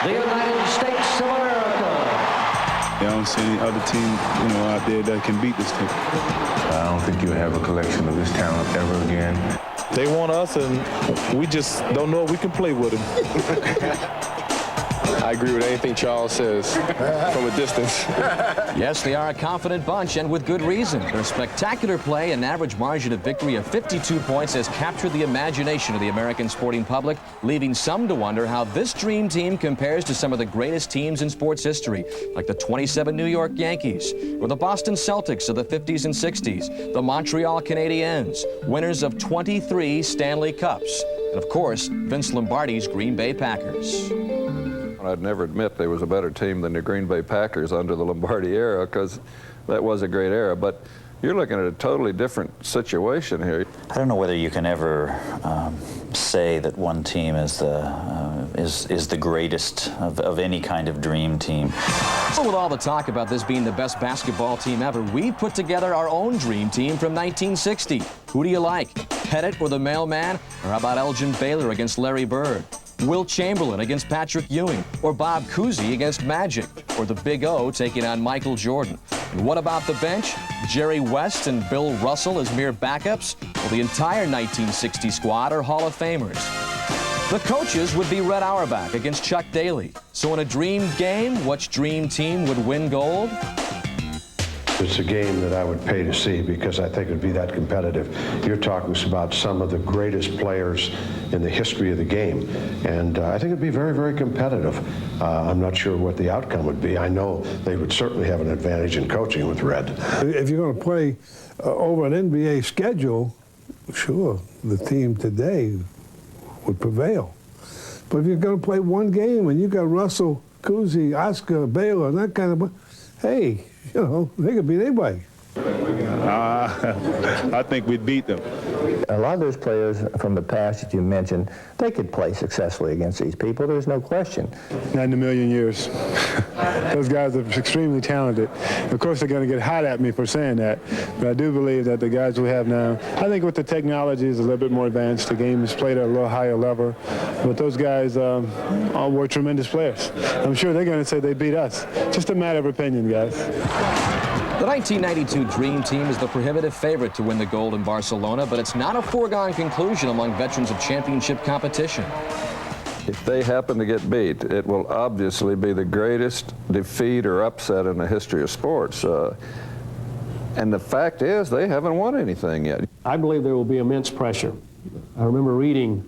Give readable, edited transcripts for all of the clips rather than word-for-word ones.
the United States of America. I don't see any other team, out there that can beat this team. I don't think you'll have a collection of this talent ever again. They want us, and we just don't know if we can play with them. I agree with anything Charles says from a distance. Yes, they are a confident bunch, and with good reason. Their spectacular play and average margin of victory of 52 points has captured the imagination of the American sporting public, leaving some to wonder how this dream team compares to some of the greatest teams in sports history, like the 27 New York Yankees, or the Boston Celtics of the 50s and 60s, the Montreal Canadiens, winners of 23 Stanley Cups, and of course, Vince Lombardi's Green Bay Packers. I'd never admit there was a better team than the Green Bay Packers under the Lombardi era, because that was a great era. But you're looking at a totally different situation here. I don't know whether you can ever say that one team is the greatest of any kind of dream team. So with all the talk about this being the best basketball team ever, we've put together our own dream team from 1960. Who do you like? Pettit or the Mailman? Or how about Elgin Baylor against Larry Bird? Wilt Chamberlain against Patrick Ewing, or Bob Cousy against Magic, or the Big O taking on Michael Jordan. And what about the bench? Jerry West and Bill Russell as mere backups? Well, the entire 1960 squad are Hall of Famers. The coaches would be Red Auerbach against Chuck Daly. So in a dream game, which dream team would win gold? It's a game that I would pay to see because I think it would be that competitive. You're talking about some of the greatest players in the history of the game, and I think it'd be very, very competitive. I'm not sure what the outcome would be. I know they would certainly have an advantage in coaching with Red. If you're going to play over an NBA schedule, sure, the team today would prevail. But if you're going to play one game and you got Russell, Cousy, Oscar, Baylor, and that kind of, hey, they could beat anybody. I think we'd beat them. A lot of those players from the past that you mentioned, they could play successfully against these people. There's no question. Not in a million years. Those guys are extremely talented. Of course, they're going to get hot at me for saying that, but I do believe that the guys we have now, I think with the technology is a little bit more advanced. The game is played at a little higher level, but those guys all were tremendous players. I'm sure they're going to say they beat us. Just a matter of opinion, guys. The 1992 Dream Team is the prohibitive favorite to win the gold in Barcelona, but it's not a foregone conclusion among veterans of championship competition. If they happen to get beat, it will obviously be the greatest defeat or upset in the history of sports. And the fact is, they haven't won anything yet. I believe there will be immense pressure. I remember reading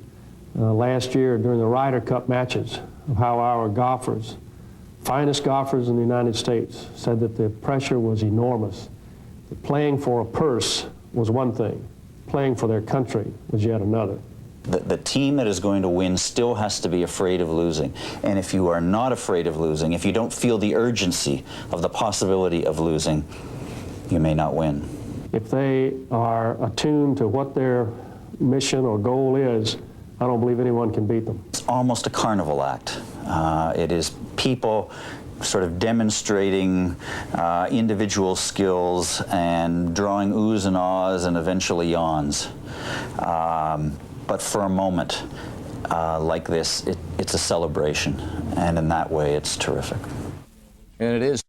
last year during the Ryder Cup matches of how our golfers, finest golfers in the United States, said that the pressure was enormous. That playing for a purse was one thing. Playing for their country was yet another. The team that is going to win still has to be afraid of losing. And if you are not afraid of losing, if you don't feel the urgency of the possibility of losing, you may not win. If they are attuned to what their mission or goal is, I don't believe anyone can beat them. It's almost a carnival act. It is people sort of demonstrating individual skills and drawing oohs and ahs and eventually yawns. But for a moment like this, it's a celebration, and in that way, it's terrific. And it is